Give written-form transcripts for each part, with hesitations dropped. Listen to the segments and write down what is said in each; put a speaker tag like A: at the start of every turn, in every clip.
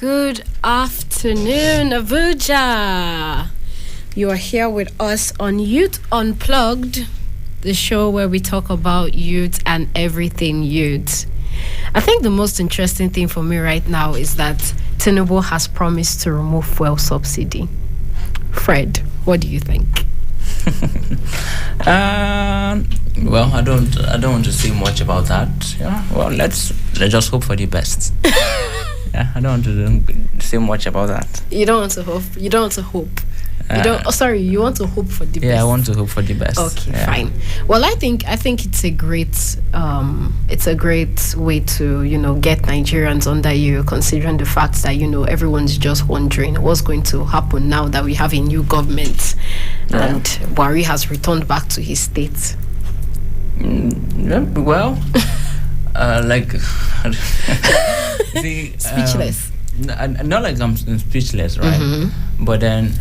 A: Good afternoon, Abuja. You are here with us on Youth Unplugged, the show where we talk about youth and everything youth. I think the most interesting thing for me right now is that Tinubu has promised to remove fuel subsidy. Fred, what do you think?
B: Well, I don't want to say much about that. Yeah. Well, let's just hope for the best. Yeah, I don't want to say much about that.
A: You don't want to hope. You want to hope for the best.
B: Yeah, I want to hope for the best.
A: Okay, fine. Well, I think it's a great way to, get Nigerians under you, considering the fact that, everyone's just wondering what's going to happen now that we have a new government and Buhari has returned back to his state. Speechless.
B: Not like I'm speechless, right? Mm-hmm. But then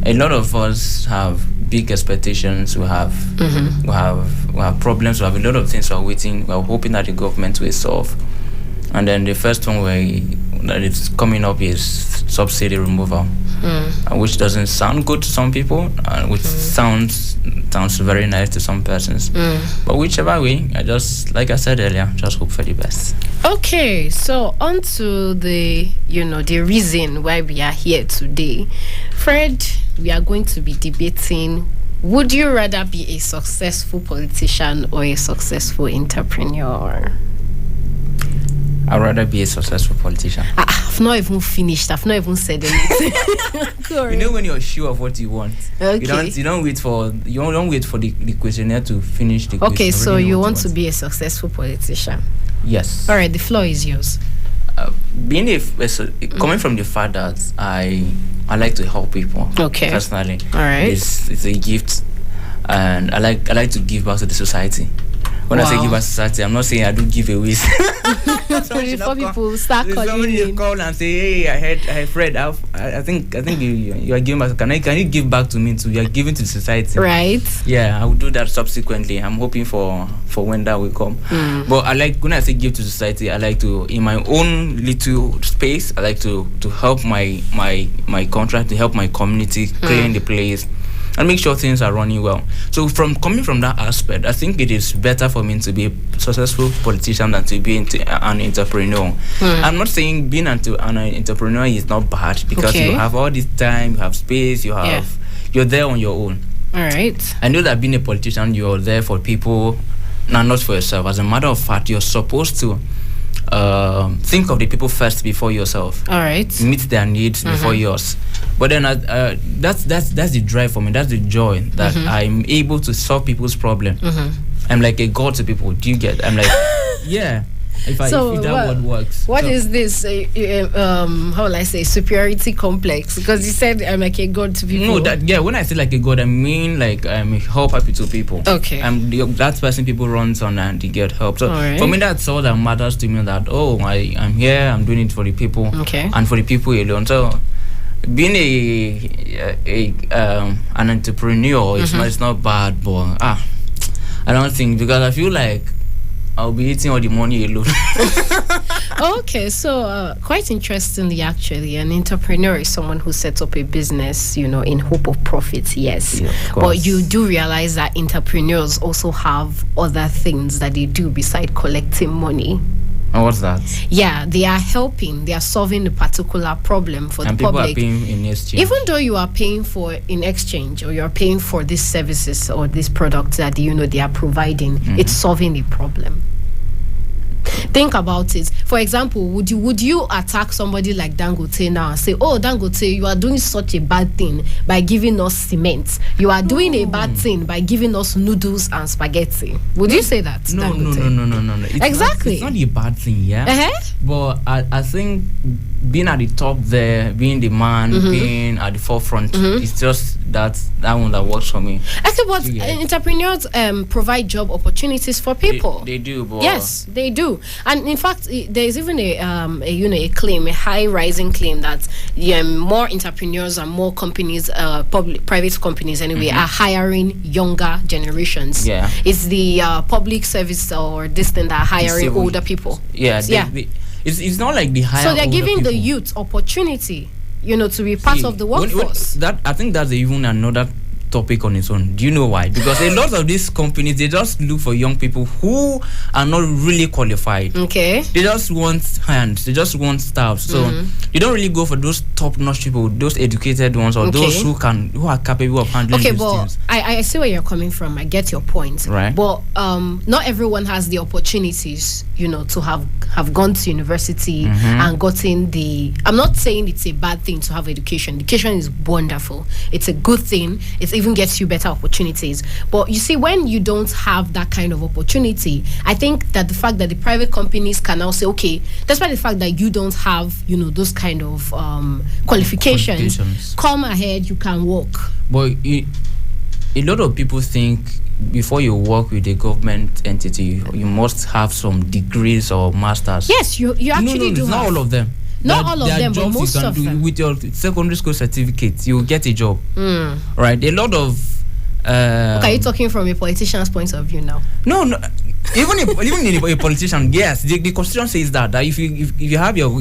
B: a lot of us have big expectations. We have problems. We have a lot of things we're waiting. We're hoping that the government will solve. And then the first one that is coming up is subsidy removal, which doesn't sound good to some people, which sounds very nice to some persons. But whichever way, like I said earlier, just hope for the best.
A: Okay, so on to the reason why we are here today. Fred, we are going to be debating, would you rather be a successful politician or a successful entrepreneur?
B: I'd rather be a successful politician.
A: I've not even finished. I've not even said anything.
B: When you're sure of what you want,
A: okay.
B: you don't wait for the questionnaire to finish the question.
A: Okay, so you want to be a successful politician?
B: Yes.
A: All right, the floor is yours.
B: Coming from the fact that I like to help people.
A: Okay.
B: Personally.
A: All right.
B: It's a gift, and I like to give back to the society. When I say give back to society, I'm not saying I do giveaways.
A: Before people start calling
B: somebody call and say, "Hey, I heard Fred. I think you are giving back. Can you give back to me too? You are giving to the society."
A: Right.
B: Yeah, I will do that subsequently. I'm hoping for when that will come. But when I say give to society, I like to, in my own little space, I like to help my contract, to help my community clean the place and make sure things are running well. So coming from that aspect, I think it is better for me to be a successful politician than to be an entrepreneur. I'm not saying being an entrepreneur is not bad, because you have all this time, you have space, you're there on your own.
A: All right.
B: I know that being a politician, you're there for people, not for yourself. As a matter of fact, you're supposed to think of the people first before yourself.
A: All right.
B: Meet their needs before yours. But then that's the drive for me. That's the joy that I'm able to solve people's problem. I'm like a god to people. Do you get? I'm like, yeah. If that word works.
A: What is this? How will I say, superiority complex? Because you said I'm like a god to people.
B: No, when I say like a god, I mean like I'm help happy to people.
A: Okay.
B: I'm that person people runs on and they get help. So for me, that's all that matters to me. That I'm here, I'm doing it for the people.
A: Okay.
B: And for the people alone. So being an entrepreneur, it's not bad, but I don't think, because I feel like I'll be eating all the money alone.
A: Okay, so quite interestingly, actually, an entrepreneur is someone who sets up a business, in hope of profits, yes.
B: Yeah,
A: but you do realize that entrepreneurs also have other things that they do beside collecting money.
B: And what's that?
A: Yeah, they are solving a particular problem for
B: and
A: the public.
B: People are paying in exchange.
A: Even though you are paying for in exchange, or you're paying for these services or these products that they are providing, it's solving a problem. Think about it. For example, would you attack somebody like Dangote now and say, "Oh, Dangote, you are doing such a bad thing by giving us cement. You are doing a bad thing by giving us noodles and spaghetti"? Would you say that?
B: No.
A: Exactly.
B: It's not a bad thing, yeah. But I think being at the top there, being the man, being at the forefront, it's just that one that works for me.
A: Okay, but entrepreneurs provide job opportunities for people.
B: They do, but
A: yes, they do. And in fact, there is even a claim, a high-rising claim that more entrepreneurs and more companies, private companies anyway, are hiring younger generations.
B: Yeah,
A: it's the public service or this thing that are hiring older people.
B: Yeah, it's not like the higher.
A: So they're giving the
B: people.
A: youth opportunity, to be part of the workforce.
B: That I think that's even another topic on its own. Do you know why? Because a lot of these companies, they just look for young people who are not really qualified.
A: Okay.
B: They just want hands. They just want staff. So you don't really go for those top-notch people, those educated ones, or those who are capable of handling these things.
A: I see where you're coming from. I get your point.
B: Right.
A: But not everyone has the opportunities, to have gone to university and gotten the. I'm not saying it's a bad thing to have education. Education is wonderful. It's a good thing. It even gets you better opportunities. But you see, when you don't have that kind of opportunity, I think that the fact that the private companies can now say, okay, despite the fact that you don't have, those kind of qualifications, come ahead, you can work.
B: But a lot of people think before you work with a government entity, you must have some degrees or masters.
A: Yes, you actually do.
B: Not all of them.
A: Not all of them, but most of them.
B: With your secondary school certificate, you will get a job. Right? A lot of.
A: Okay, are you talking from a politician's point of view now?
B: No. Even a politician, yes, the constitution says that if you have your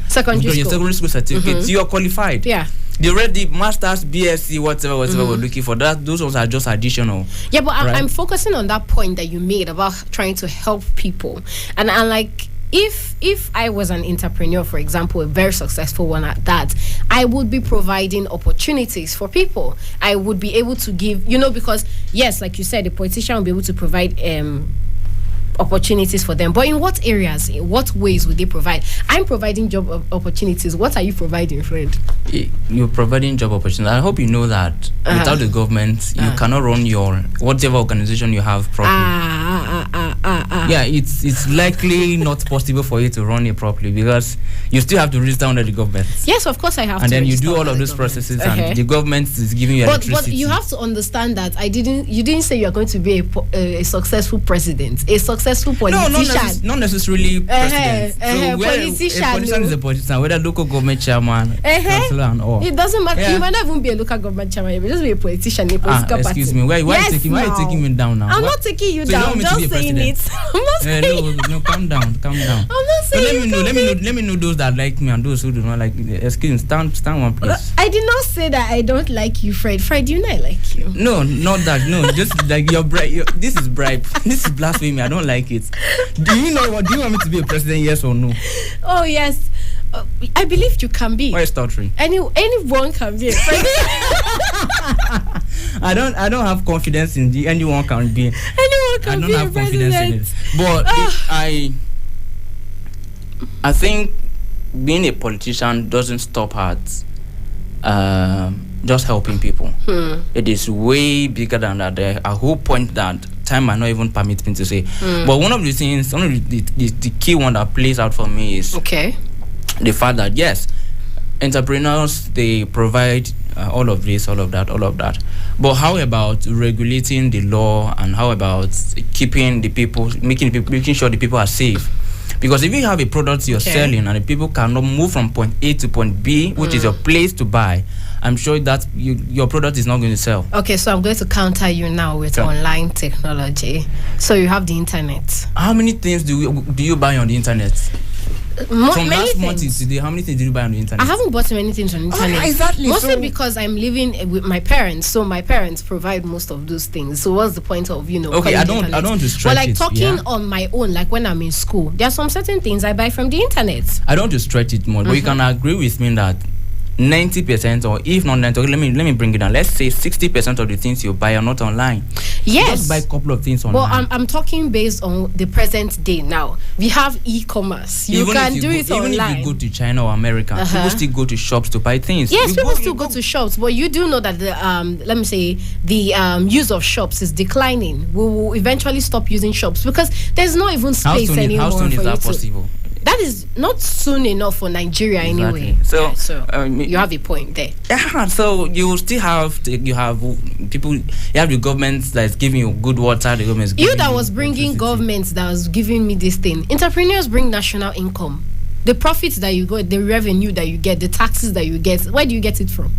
A: secondary
B: school certificate, you are qualified.
A: Yeah.
B: The masters, BSc, whatever we're looking for, those ones are just additional.
A: Yeah, but right? I'm focusing on that point that you made about trying to help people, and like. If I was an entrepreneur, for example, a very successful one at that, I would be providing opportunities for people. I would be able to give, because yes, like you said, the politician will be able to provide opportunities for them. But in what areas, in what ways would they provide? I'm providing job opportunities. What are you providing, Fred?
B: You're providing job opportunities. I hope you know that without the government, you cannot run your whatever organization you have properly. Yeah, it's likely not possible for you to run it properly because you still have to register under the government.
A: Yes, of course I have
B: and
A: to.
B: And then you do all of those processes and the government is giving you electricity.
A: But you have to understand that you didn't say you're going to be a successful president, a successful politician.
B: No, not necessarily president.
A: Politician.
B: A politician is a politician, whether local government chairman, councillor and all.
A: It doesn't matter. Yeah. You might not even be a local government chairman, you may just be a politician, a political party.
B: Excuse me, why are you taking me down now?
A: I'm not taking you down, just saying it. I'm not saying
B: no, calm down. I'm
A: not saying
B: let me know those that like me and those who do not like me. Excuse me, stand one place.
A: I did not say that I don't like you, Fred. Fred, you know I like you.
B: No, not that. No, just like your bribe. This is bribe. This is blasphemy. I don't like it. Do you want me to be a president? Yes or no?
A: Oh yes. I believe you can be.
B: Why is stuttering?
A: Anyone can be a president.
B: I don't have confidence in anyone can be.
A: Anyone can be a president. I don't have confidence in it.
B: But I think being a politician doesn't stop at just helping people. It is way bigger than that. A whole point that time might not even permit me to say. But one of the things, the key one that plays out for me is the fact that yes, entrepreneurs, they provide all of this, all of that. But how about regulating the law, and how about keeping the people, making sure the people are safe? Because if you have a product you're selling and the people cannot move from point A to point B, which is your place to buy, I'm sure that your product is not going to sell. Okay, so I'm going to counter you now with online technology. So you have the internet. How many things do you buy on the internet? From last month to today, how many things did you buy on the internet? I haven't bought many things on the internet. Exactly. Mostly because I'm living with my parents, so my parents provide most of those things. So what's the point of Okay, I don't want to stretch it. But like talking on my own, like when I'm in school, there are some certain things I buy from the internet. I don't want to stretch it more, but you can agree with me that 90%, or if not 90%, let me bring it down. Let's say 60% of the things you buy are not online. Yes. Just buy a couple of things online. Well, I'm talking based on the present day now. We have e-commerce. You can do it online. Even if you go to China or America, people still go to shops to buy things. Yes, people still go to shops, but you do know that the use of shops is declining. We will eventually stop using shops because there's not even space anymore. How soon is that possible? That is not soon enough for Nigeria anyway. So you have a point there. Yeah. So you still have the government that's giving you good water. The government was bringing governments that was giving me this thing. Entrepreneurs bring national income. The profits that you get, the revenue that you get, the taxes that you get. Where do you get it from?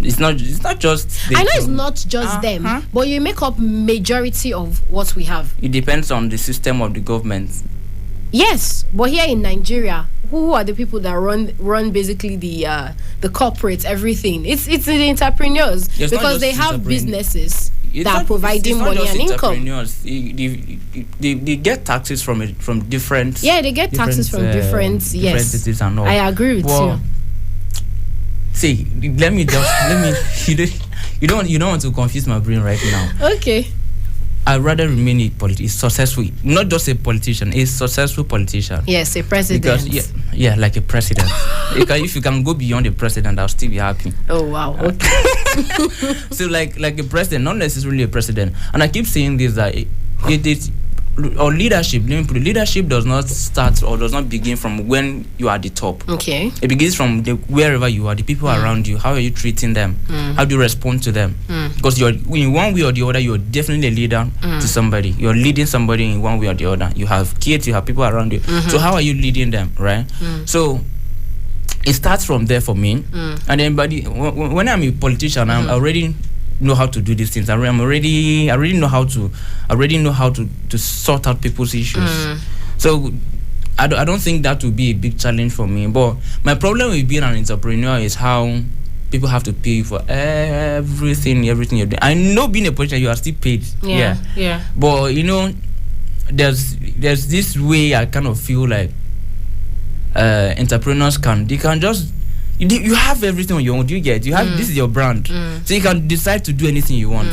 B: It's not just. I know it's not just them, but you make up majority of what we have. It depends on the system of the government.
A: Yes, but here in Nigeria, who are the people that run basically the corporates, everything? It's the entrepreneurs, because they have businesses that are providing money and income.
B: They get taxes from different.
A: Yeah, they get taxes from different
B: cities and all.
A: I agree with you.
B: See, let me. You don't want to confuse my brain right now.
A: Okay.
B: I'd rather remain a successful, not just a politician, a successful politician.
A: Yes, a president.
B: Because like a president. If you can go beyond a president, I'll still be happy.
A: Oh wow! Okay.
B: So like a president, not necessarily a president. And I keep saying this, that or leadership. Let me put it, leadership does not start or does not begin from when you are at the top.
A: Okay.
B: It begins from wherever you are, the people around you. How are you treating them? How do you respond to them? Because you're in one way or the other, you're definitely a leader to somebody. You're leading somebody in one way or the other. You have kids, you have people around you. So how are you leading them, right? So it starts from there for me. And then, but when I'm a politician, I already know how to do these things. I already know how to sort out people's issues. So I don't think that would be a big challenge for me. But my problem with being an entrepreneur is how people have to pay for everything you're doing. I know being a politician, you are still paid. Yeah. But there's this way I kind of feel like entrepreneurs can just. You have everything on your own. You have this is your brand, so you can decide to do anything you want.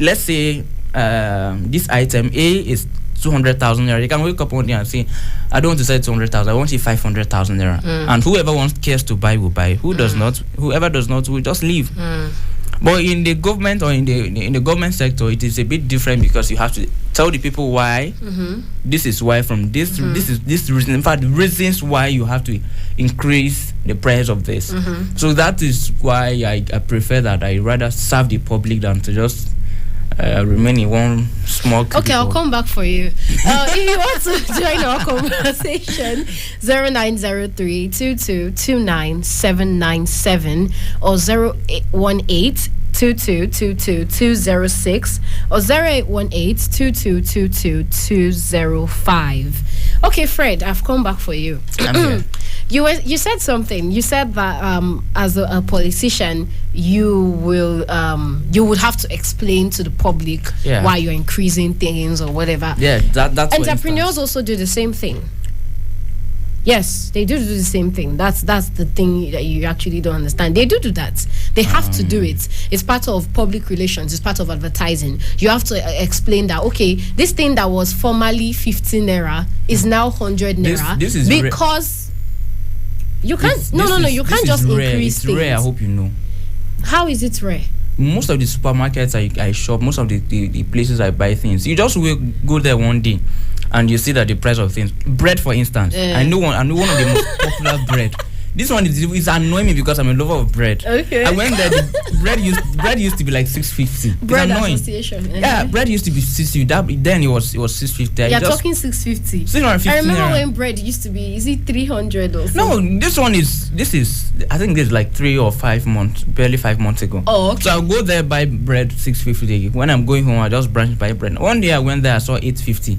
B: Let's say this item A is 200,000 naira. You can wake up one day and say, I don't want to sell 200,000. I want it 500,000 naira. And whoever cares to buy will buy. Whoever does not will just leave. But in the government or in the government sector, it is a bit different, because you have to tell the people why. This is why from this this reason. In fact, the reasons why you have to increase the price of this. So that is why I prefer that. I rather serve the public than to just remain in one small cubicle.
A: Okay, I'll come back for you. If you want to join our conversation, 0903-2229-797 or 0818 2222-206 or 0818-2222-205. Okay, Fred, I've come back for you. You said something. You said that as a politician, you would have to explain to the public why you're increasing things or whatever.
B: Yeah, that's
A: entrepreneurs also do the same thing. Yes, they do the same thing. That's the thing that you actually don't understand. They do that. They have to do it. It's part of public relations. It's part of advertising. You have to explain that, okay, this thing that was formerly 15 naira is now 100 naira. This is because you can't. You can't just increase things.
B: It's rare. I hope you know.
A: How is it rare?
B: Most of the supermarkets I shop, most of the places I buy things, you just will go there one day and you see that the price of things, bread for instance, I know one of the most popular bread. This one is annoying me because I'm a lover of bread. Okay. I went there, the bread used to be like 650.
A: Bread association.
B: Yeah, bread used to be 650. Then it was 650.
A: You're talking 650.
B: 650.
A: I remember when bread used to be, is it 300 or something?
B: No, this is I think this is like 3 or 5 months, barely 5 months ago.
A: Oh, okay.
B: So I'll go there, buy bread 650. When I'm going home, I just branch buy bread. One day I went there, I saw 850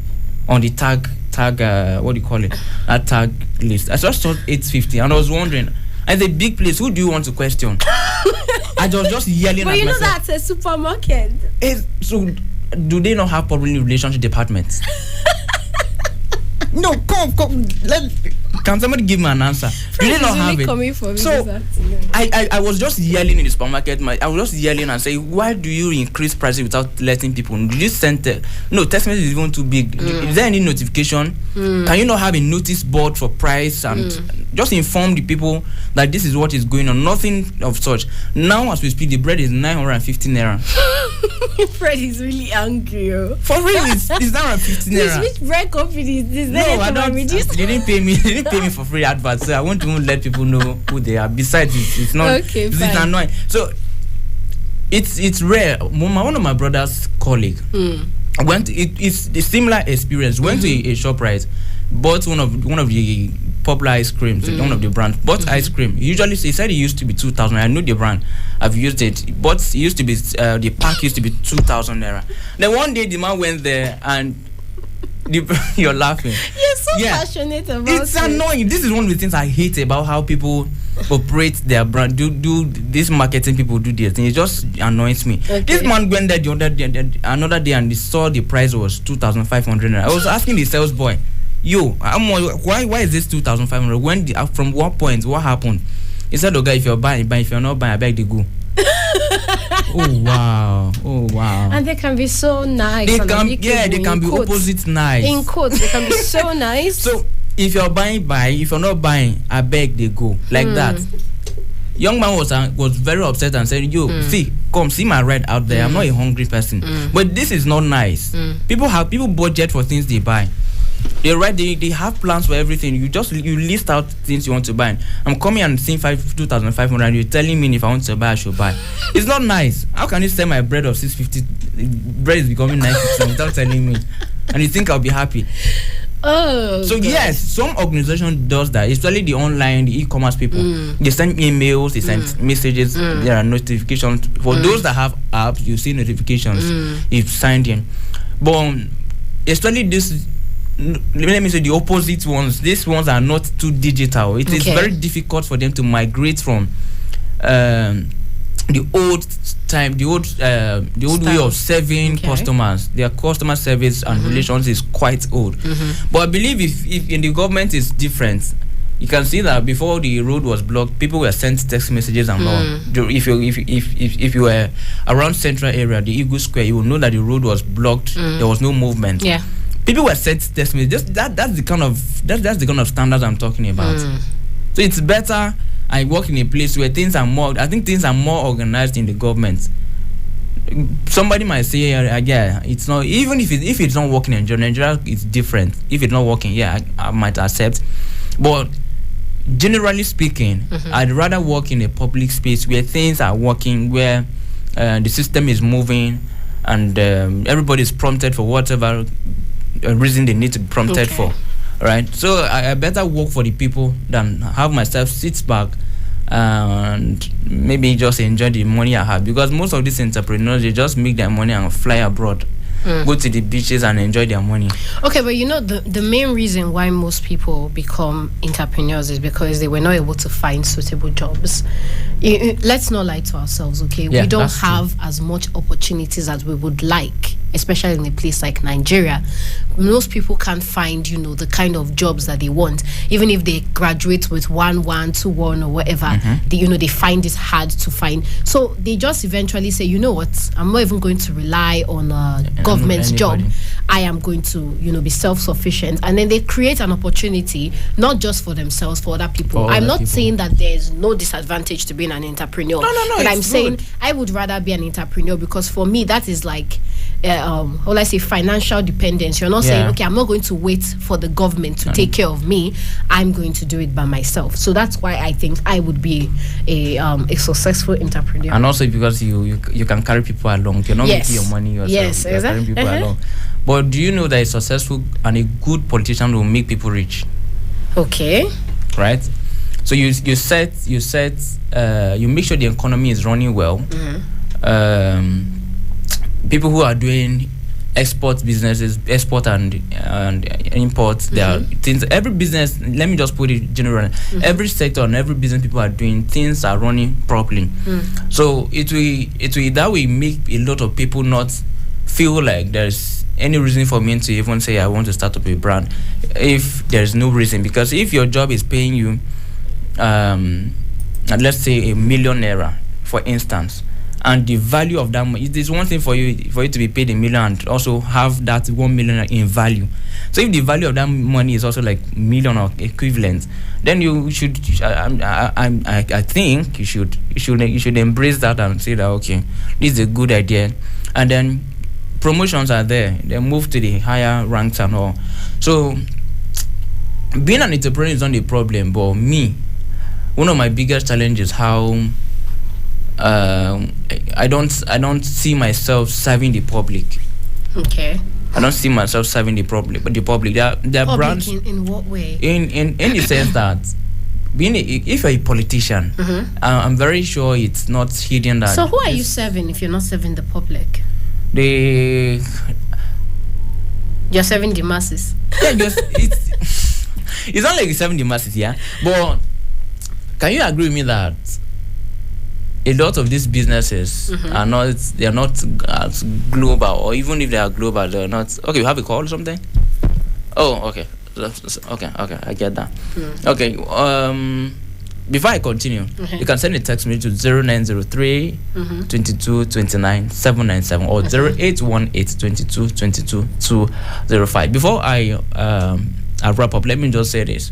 B: on the tag what do you call it, that tag list. I just saw 850 and I was wondering, it's a big place, who do you want to question? I was just yelling
A: but
B: at myself.
A: But that's a supermarket.
B: So do they not have public relationship departments? No, come. Can somebody give me an answer? Do they not have it? So I was just yelling in the supermarket. I was just yelling and saying, why do you increase prices without letting people? Did you send text message is even too big. Is there any notification? Can you not have a notice board for price and just inform the people that this is what is going on? Nothing of such. Now as we speak, the bread is 950 naira.
A: Fred is really angry.
B: For real, it's 950 naira.
A: Which bread company is this?
B: No, I don't. They didn't pay me. They didn't pay me for free adverts. So I won't even let people know who they are. Besides, it's not. Okay, it's annoying. So it's rare. One of my brother's colleague went. It's a similar experience. Went to a ShopRite, bought one of the popular ice creams, one of the brands. Bought ice cream. Usually, he said it used to be 2,000. I know the brand. I've used it. But it used to be the pack used to be 2,000 naira. Then one day the man went there and You're laughing.
A: You're so passionate about it.
B: It's annoying. This is one of the things I hate about how people operate their brand. Do this marketing people do their thing. It just annoys me. Okay. This man went there another day and he saw the price was 2,500. I was asking the sales boy, yo, why is this 2,500? When from what point? What happened? He said, okay, if you're buying, if you're not buying, I beg to go. Oh wow.
A: And they can be so nice.
B: They can be opposite nice.
A: In quotes, they can be so nice.
B: So if you're buying, buy. If you're not buying, I beg they go. Like that. Young man was very upset and said, yo, come see my red out there. I'm not a hungry person. But this is not nice. People budget for things they buy. They have plans for everything. You list out things you want to buy. I'm coming and seeing 2,500. You're telling me if I want to buy, I should buy. It's not nice. How can you sell my bread of 650? Bread is becoming 950 without telling me, and you think I'll be happy?
A: Oh.
B: So God. Yes, some organization does that. Especially the online, the e-commerce people. They send emails, they send messages. There are notifications for those that have apps. You see notifications if signed in. But especially this. Let me say the opposite ones. These ones are not too digital. It is very difficult for them to migrate from the old way of serving customers. Their customer service and relations is quite old. But I believe if in the government is different. You can see that before the road was blocked, people were sent text messages and all. If you were around central area, the Eagle Square, you will know that the road was blocked. There was no movement. Yeah. People were sent text messages. That's the kind of standards I'm talking about. So it's better I work in a place where things are more. I think things are more organized in the government. Somebody might say, yeah, it's not. Even if it's not working in Nigeria, it's different. If it's not working, yeah, I might accept. But generally speaking, I'd rather work in a public space where things are working, where the system is moving, and everybody is prompted for whatever reason they need to be prompted for, right? So I better work for the people than have myself sit back and maybe just enjoy the money I have, because most of these entrepreneurs, they just make their money and fly abroad, go to the beaches and enjoy their money. Okay,
A: but you know, the main reason why most people become entrepreneurs is because they were not able to find suitable jobs. Let's not lie to ourselves, okay? We don't have as much opportunities as we would like, especially in a place like Nigeria. Most people can't find, the kind of jobs that they want. Even if they graduate with 1-1, 2-1 or whatever, they find it hard to find. So they just eventually say, you know what, I'm not even going to rely on a government job. I am going to, be self-sufficient. And then they create an opportunity, not just for themselves, for other people. I'm not saying that there's no disadvantage to being an entrepreneur. No, but I'm saying I would rather be an entrepreneur, because for me, that is like, financial dependence. You're not saying, okay, I'm not going to wait for the government to take care of me. I'm going to do it by myself. So that's why I think I would be a successful entrepreneur.
B: And also because you can carry people along. You're not making your money yourself.
A: Yes, exactly.
B: Carrying people along. But do you know that a successful and a good politician will make people rich?
A: Okay.
B: Right? So you make sure the economy is running well. People who are doing export businesses, export and imports, there are things. Every business, let me just put it generally, every sector and every business people are doing, things are running properly. So it will that will make a lot of people not feel like there's any reason for me to even say I want to start up a brand if there's no reason. Because if your job is paying you let's say ₦1 million, for instance, and the value of that money, it is one thing for you to be paid $1 million and also have that 1 million in value. So if the value of that money is also like $1 million or equivalent, then you should I think you should embrace that and say that, okay, this is a good idea. And then promotions are there, they move to the higher ranks and all. So being an entrepreneur is not a problem, but me, one of my biggest challenges is how I don't see myself serving the public.
A: Okay.
B: I don't see myself serving the public. But the public, their brands.
A: In what way?
B: In the sense that if you're a politician, I'm very sure it's not hidden that.
A: So who are you serving if you're not serving the public? You're serving the masses.
B: Yeah, just it's not like you're serving the masses, yeah. But can you agree with me that a lot of these businesses are not as global, or even if they are global, they're not. Okay, you have a call or something? Oh, okay. Okay, I get that. Okay, before I continue, you can send a text me to 0903 22 29 797 or 0818 22 22 205. Before I wrap up, let me just say this.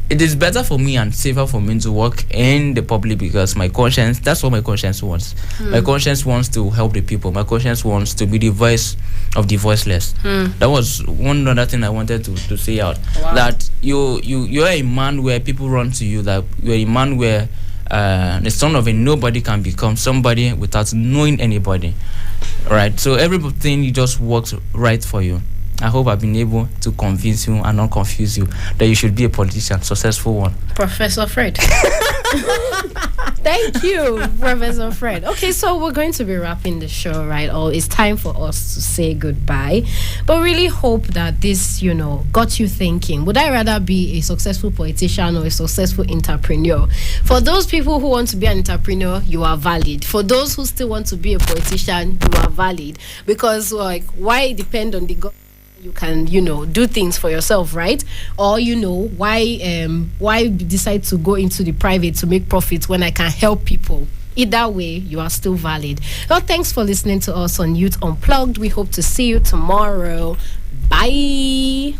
B: It is better for me and safer for me to work in the public because my conscience, that's what my conscience wants. My conscience wants to help the people. My conscience wants to be the voice of the voiceless. That was one other thing I wanted to say out. Wow. That you're a man where people run to you, that you're a man where the son of a nobody can become somebody without knowing anybody. Right? So everything you just works right for you. I hope I've been able to convince you and not confuse you that you should be a politician, successful one.
A: Professor Fred. Thank you, Professor Fred. Okay, so we're going to be wrapping the show, right? Or it's time for us to say goodbye. But really hope that this, got you thinking. Would I rather be a successful politician or a successful entrepreneur? For those people who want to be an entrepreneur, you are valid. For those who still want to be a politician, you are valid. Because, why depend on the government? You can, do things for yourself, right? Or, why decide to go into the private to make profits when I can help people? Either way, you are still valid. Well, thanks for listening to us on Youth Unplugged. We hope to see you tomorrow. Bye.